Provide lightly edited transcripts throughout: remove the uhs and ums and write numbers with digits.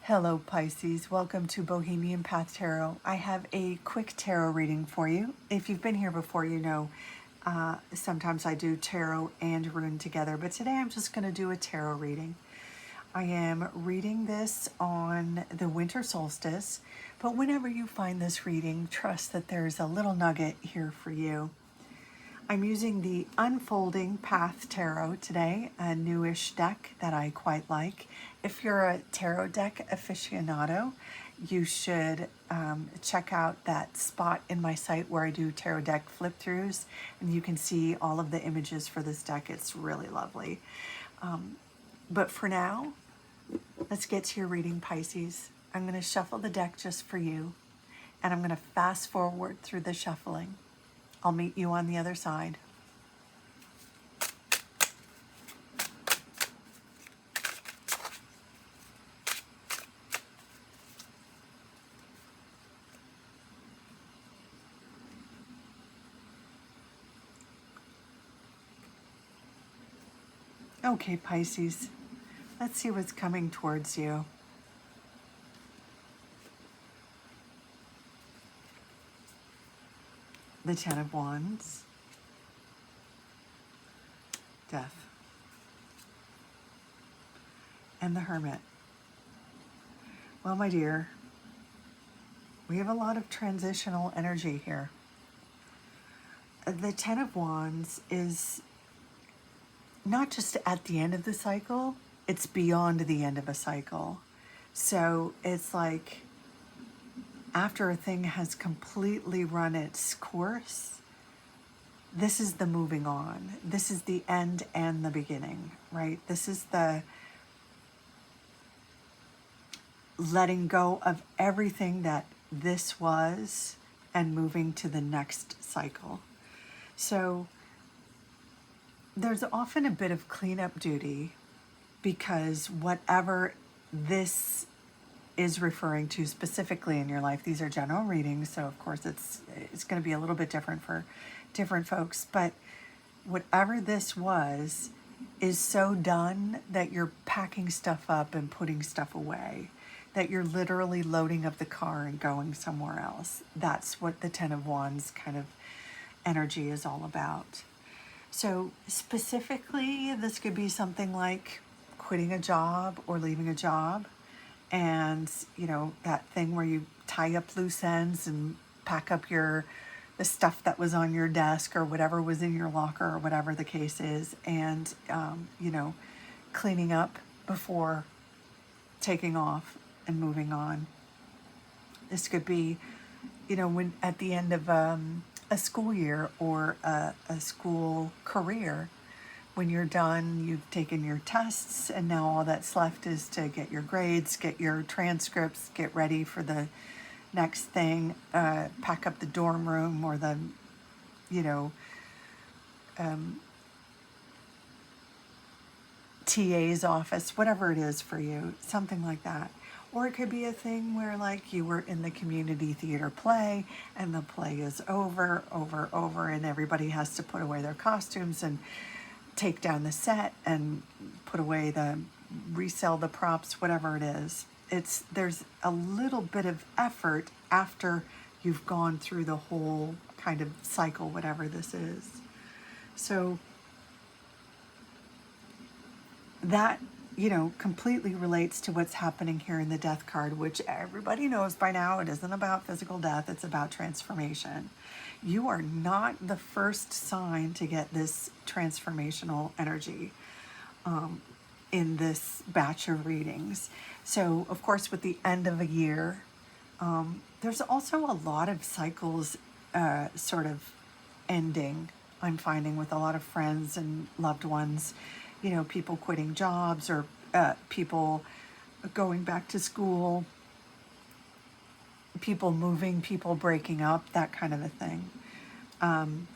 Hello Pisces, welcome to Bohemian Path Tarot. I have a quick tarot reading for you. If you've been here before, you know sometimes I do tarot and rune together, but today I'm just going to do a tarot reading. I am reading this on the winter solstice, but whenever you find this reading, trust that there's a little nugget here for you. I'm using the Unfolding Path Tarot today, a newish deck that I quite like. If you're a tarot deck aficionado, you should check out that spot in my site where I do tarot deck flip throughs, and you can see all of the images for this deck. It's really lovely. But for now, let's get to your reading, Pisces. I'm going to shuffle the deck just for you, and I'm going to fast forward through the shuffling. I'll meet you on the other side. Okay, Pisces, let's see what's coming towards you. The Ten of Wands, Death, and the Hermit. Well, my dear, we have a lot of transitional energy here. The Ten of Wands is not just at the end of the cycle, it's beyond the end of a cycle. So it's like after a thing has completely run its course, this is the moving on. This is the end and the beginning, right? This is the letting go of everything that this was and moving to the next cycle. So there's often a bit of cleanup duty because whatever this is referring to specifically in your life, these are general readings, so of course it's going to be a little bit different for different folks, but whatever this was is so done that you're packing stuff up and putting stuff away, that you're literally loading up the car and going somewhere else. That's what the Ten of Wands kind of energy is all about. So specifically, this could be something like quitting a job or leaving a job. And, you know, that thing where you tie up loose ends and pack up the stuff that was on your desk or whatever was in your locker or whatever the case is. And, you know, cleaning up before taking off and moving on. This could be, you know, when at the end of a school year or a school career, when you're done, you've taken your tests, and now all that's left is to get your grades, get your transcripts, get ready for the next thing, pack up the dorm room or the, you know, TA's office, whatever it is for you, something like that. Or it could be a thing where like you were in the community theater play and the play is over, and everybody has to put away their costumes and take down the set and put away resell the props, whatever it is. There's a little bit of effort after you've gone through the whole kind of cycle, whatever this is. So that, you know, completely relates to what's happening here in the Death card, which everybody knows by now, it isn't about physical death, it's about transformation. You are not the first sign to get this transformational energy in this batch of readings. So, of course, with the end of a year, there's also a lot of cycles sort of ending, I'm finding, with a lot of friends and loved ones. You know, people quitting jobs or people going back to school, people moving, people breaking up, that kind of a thing. And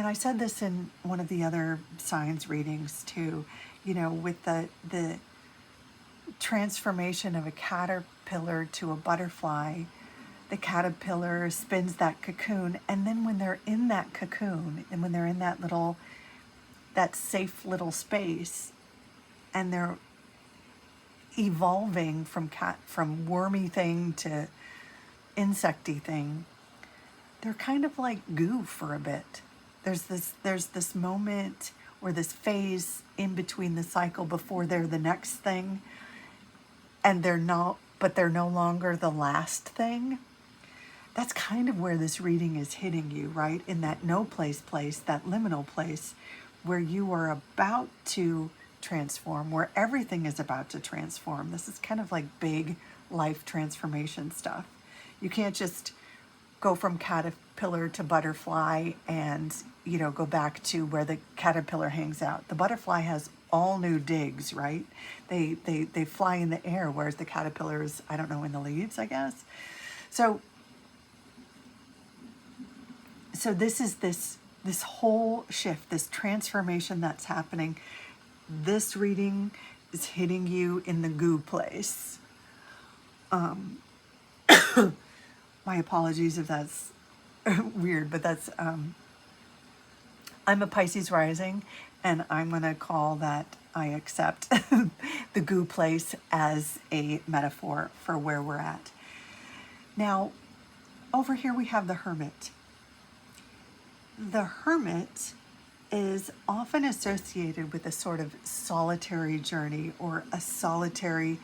I said this in one of the other signs readings too, you know, with the transformation of a caterpillar to a butterfly. The caterpillar spins that cocoon, and then when they're in that cocoon and when they're in that safe little space, and they're evolving from wormy thing to insecty thing. They're kind of like goo for a bit. There's this moment or this phase in between the cycle before they're the next thing, and they're no longer the last thing. That's kind of where this reading is hitting you, right? In that no place, that liminal place where you are about to transform, where everything is about to transform. This is kind of like big life transformation stuff. You can't just go from caterpillar to butterfly and, go back to where the caterpillar hangs out. The butterfly has all new digs, right? They fly in the air, whereas the caterpillar is, I don't know, in the leaves, I guess. So this is this whole shift, this transformation that's happening. This reading is hitting you in the goo place. My apologies if that's weird, but that's, I'm a Pisces rising, and I'm going to call that, I accept the goo place as a metaphor for where we're at. Now, over here we have the Hermit. The Hermit is often associated with a sort of solitary journey or a solitary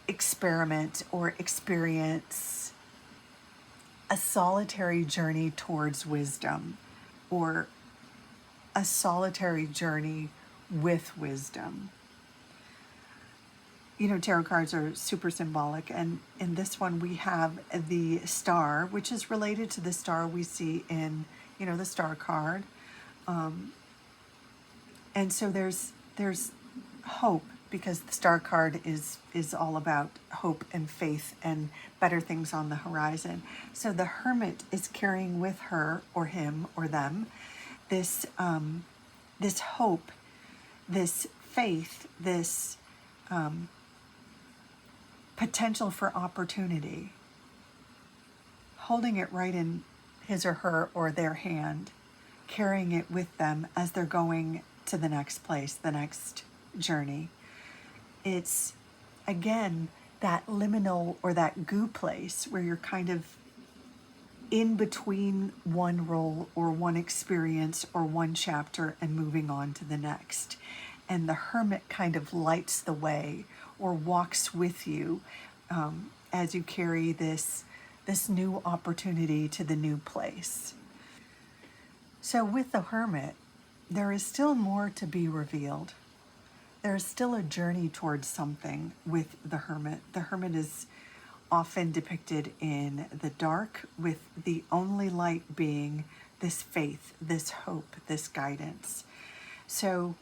experiment or experience, a solitary journey towards wisdom, or a solitary journey with wisdom. Tarot cards are super symbolic, and in this one we have the star, which is related to the star we see in, the star card. And so there's hope, because the star card is all about hope and faith and better things on the horizon. So the Hermit is carrying with her or him or them this this hope, this faith, this potential for opportunity, holding it right in his or her or their hand, carrying it with them as they're going to the next place, the next journey. It's, again, that liminal or that goo place where you're kind of in between one role or one experience or one chapter and moving on to the next. And the Hermit kind of lights the way or walks with you as you carry this new opportunity to the new place. So with the Hermit, there is still more to be revealed. There is still a journey towards something with the Hermit. The Hermit is often depicted in the dark, with the only light being this faith, this hope, this guidance. So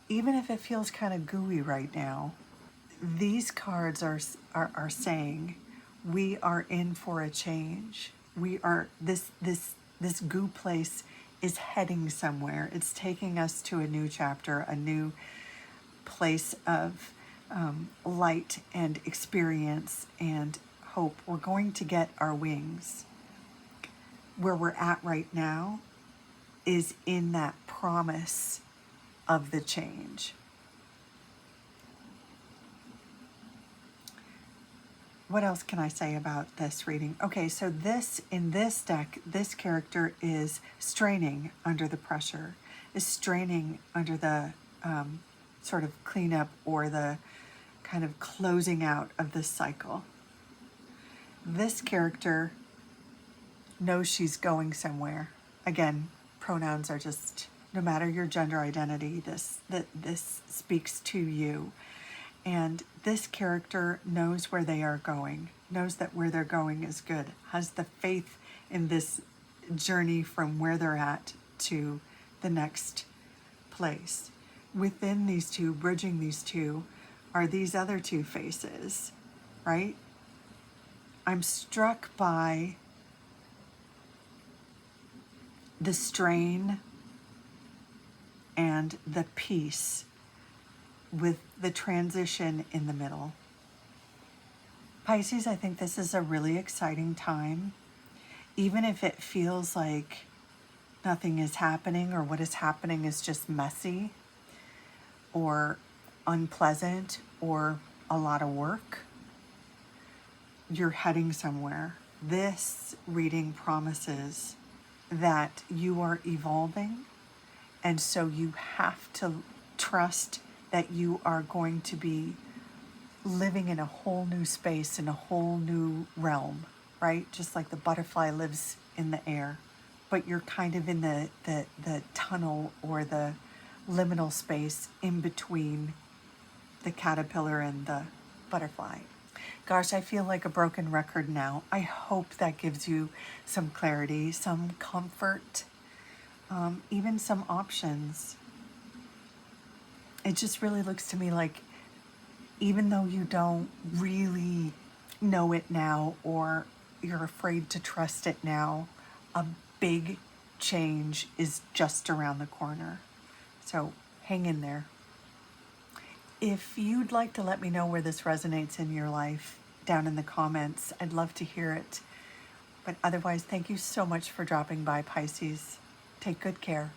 even if it feels kind of gooey right now, these cards are saying we are in for a change. We are this goo place is heading somewhere. It's taking us to a new chapter, a new place of light and experience and hope. We're going to get our wings. Where we're at right now is in that promise of the change. What else can I say about this reading? Okay, so in this deck, this character is straining under the pressure, is straining under the sort of cleanup or the kind of closing out of this cycle. This character knows she's going somewhere. Again, pronouns are just, no matter your gender identity, this speaks to you. And this character knows where they are going, knows that where they're going is good, has the faith in this journey from where they're at to the next place. Within these two, bridging these two, are these other two faces, right? I'm struck by the strain and the peace with the transition in the middle. Pisces, I think this is a really exciting time. Even if it feels like nothing is happening or what is happening is just messy, or unpleasant or a lot of work. You're heading somewhere. This reading promises that you are evolving, and so you have to trust that you are going to be living in a whole new space, in a whole new realm, right? Just like the butterfly lives in the air, but you're kind of in the tunnel or the liminal space in between the caterpillar and the butterfly. Gosh, I feel like a broken record now. I hope that gives you some clarity, some comfort, even some options. It just really looks to me like, even though you don't really know it now, or you're afraid to trust it now, a big change is just around the corner. So hang in there. If you'd like to let me know where this resonates in your life, down in the comments, I'd love to hear it. But otherwise, thank you so much for dropping by, Pisces. Take good care.